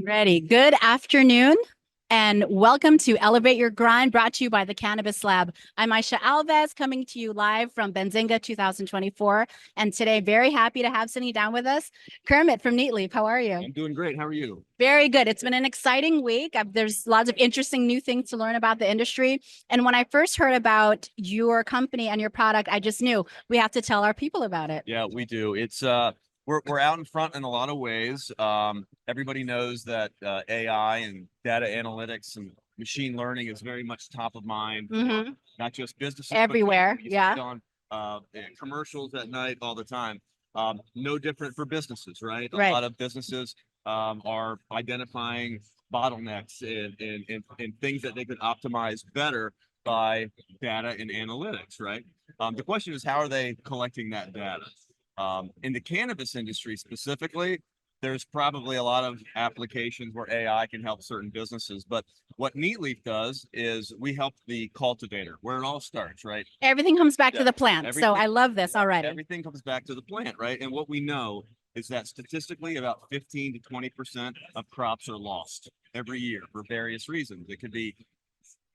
Ready. Good afternoon and welcome to Elevate Your Grind, brought to you by the Cannabis Lab. I'm Aisha Alves, coming to you live from Benzinga 2024. And today, very happy to have sitting down with us, Kermit from Neatleaf. How are you? I'm doing great. How are you? Very good. It's been an exciting week. There's lots of interesting new things to learn about the industry. And when I first heard about your company and your product, I just knew we have to tell our people about it. Yeah, we do. We're out in front in a lot of ways. Everybody knows that AI and data analytics and machine learning is very much top of mind, not just businesses, everywhere. But yeah. on commercials at night all the time. No different for businesses, right? A lot of businesses are identifying bottlenecks and things that they could optimize better by data and analytics, right? The question is, how are they collecting that data? In the cannabis industry specifically, there's probably a lot of applications where AI can help certain businesses. But what Neatleaf does is we help the cultivator, where it all starts, right? Everything comes back to the plant. So I love this already. Everything comes back to the plant, right? And what we know is that statistically about 15 to 20% of crops are lost every year for various reasons. It could be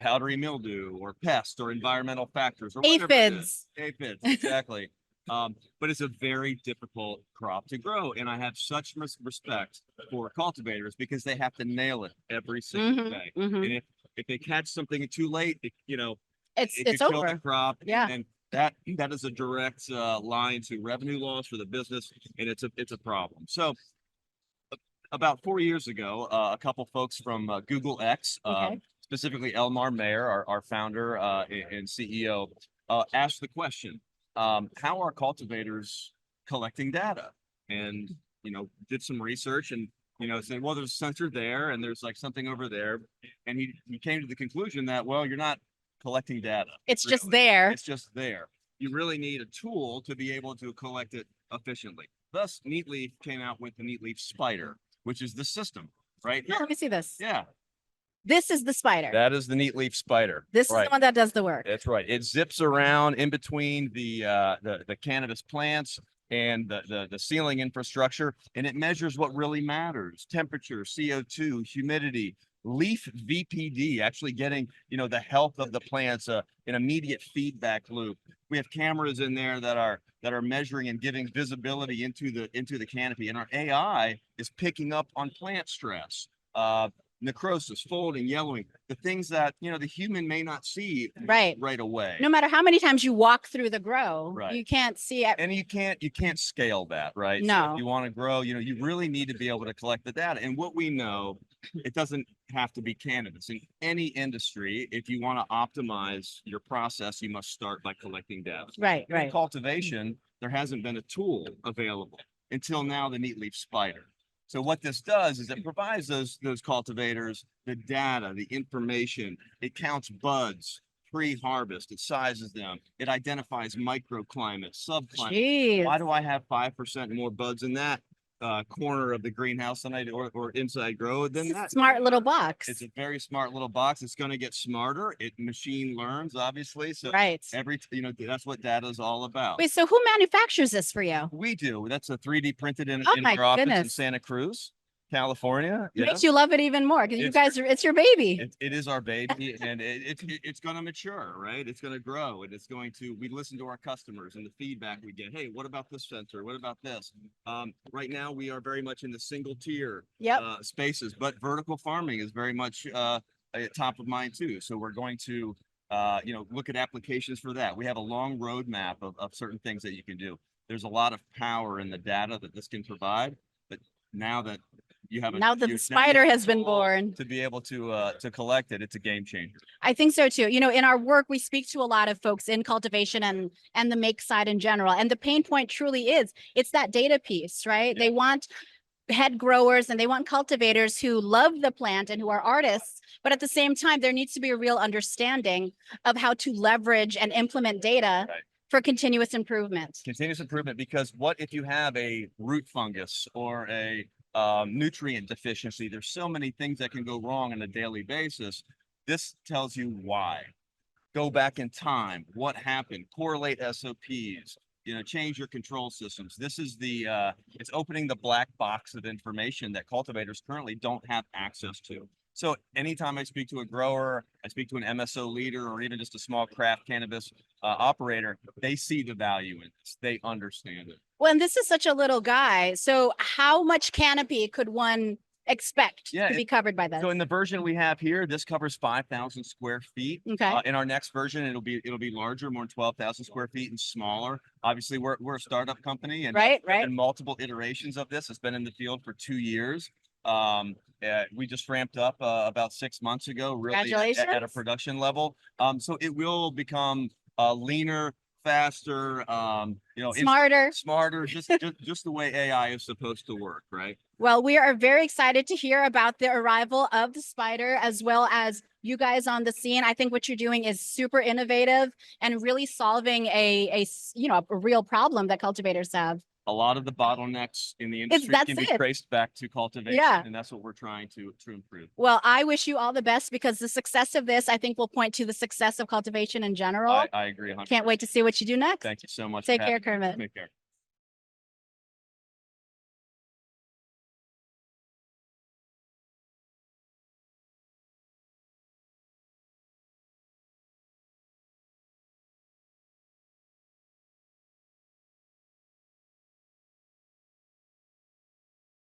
powdery mildew or pest or environmental factors or aphids. Aphids, exactly. But it's a very difficult crop to grow. And I have such respect for cultivators because they have to nail it every single day. And if they catch something too late, it it's kill over. the crop. Yeah. And that is a direct line to revenue loss for the business, and it's a problem. So about 4 years ago, a couple folks from Google X, specifically Elmar Mayer, our founder and CEO, asked the question, how are cultivators collecting data? And, did some research and, said, well, there's a sensor there and there's like something over there. And he came to the conclusion that, well, you're not collecting data. It's really just there. It's just there. You really need a tool to be able to collect it efficiently. Thus, Neatleaf came out with the Neatleaf Spyder, which is the system, right? Yeah, let me see this. Yeah. This is the Spyder. That is the Neatleaf Spyder. This is the one that does the work. That's right. It zips around in between the cannabis plants and the ceiling infrastructure, and it measures what really matters: temperature, CO2, humidity, leaf VPD, actually getting the health of the plants, an immediate feedback loop. We have cameras in there that are measuring and giving visibility into the canopy, and our AI is picking up on plant stress, necrosis, folding, yellowing, the things that the human may not see right away. No matter how many times you walk through the grow, you can't see it. And you can't scale that, right? No. So if you want to grow, you really need to be able to collect the data. And what we know, it doesn't have to be cannabis. In any industry, if you want to optimize your process, you must start by collecting data. Right. In cultivation, there hasn't been a tool available until now, the Neatleaf Spyder. So what this does is it provides those cultivators the data, the information. It counts buds pre-harvest. It sizes them. It identifies microclimates, subclimates. Why do I have 5% more buds in that corner of the greenhouse than I do, or inside grow than that? Smart little box. It's a very smart little box. It's going to get smarter. It machine learns, obviously. So that's what data is all about. Wait, so who manufactures this for you? We do. That's a 3D printed in our office in Santa Cruz, California. Makes you love it even more because you guys it's your baby. It is our baby, and it's going to mature, right? It's going to grow, and we listen to our customers and the feedback we get. Hey, what about this sensor? What about this? Right now we are very much in the single tier spaces, but vertical farming is very much top of mind too. So we're going to look at applications for that. We have a long roadmap of certain things that you can do. There's a lot of power in the data that this can provide, but now that the Spyder has been born, to be able to collect it, it's a game changer. I think so too. In our work, we speak to a lot of folks in cultivation and the make side in general. And the pain point truly it's that data piece, right? Yeah. They want head growers and they want cultivators who love the plant and who are artists, but at the same time, there needs to be a real understanding of how to leverage and implement data for continuous improvement. Continuous improvement, because what if you have a root fungus or a nutrient deficiency? There's so many things that can go wrong on a daily basis. This tells you why. Go back in time, what happened, correlate SOPs, change your control systems. This is it's opening the black box of information that cultivators currently don't have access to. So anytime I speak to a grower, I speak to an MSO leader, or even just a small craft cannabis operator, they see the value in this. They understand it. Well, and this is such a little guy. So how much canopy could one expect to be covered by this? So in the version we have here, this covers 5,000 square feet. Okay. In our next version, it'll be larger, more than 12,000 square feet and smaller. Obviously, we're a startup company, and and multiple iterations of this. It's been in the field for 2 years. We just ramped up about 6 months ago, really at a production level. So it will become leaner, faster, smarter, just the way AI is supposed to work, right? Well, we are very excited to hear about the arrival of the Spyder, as well as you guys on the scene. I think what you're doing is super innovative and really solving a real problem that cultivators have. A lot of the bottlenecks in the industry can be traced back to cultivation, and that's what we're trying to improve. Well, I wish you all the best, because the success of this, I think, will point to the success of cultivation in general. I agree 100%. Can't wait to see what you do next. Thank you so much. Take care, Kermit. Take care.